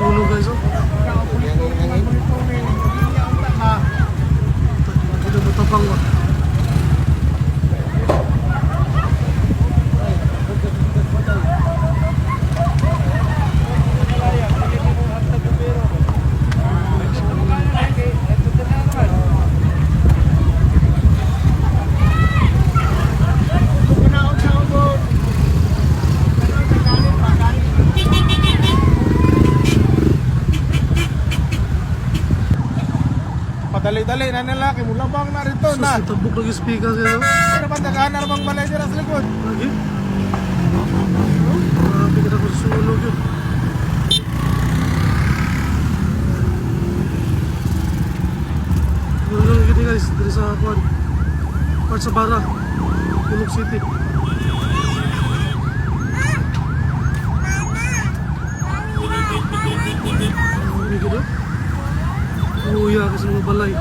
sunog guys oh. Hindi mo tapang ba? Padali-dali na nila, kimulabang na rito na. Sus, itabok lagi speaker siya oh. Ano ba tagaan na namang balay dyan sa likod? Lagi? Marami ka na ko sunog yun. Sunog gini guys, dari sa Kwan. Part sa Bara, Kulog City. Ini gini. Uya kasi mga balay.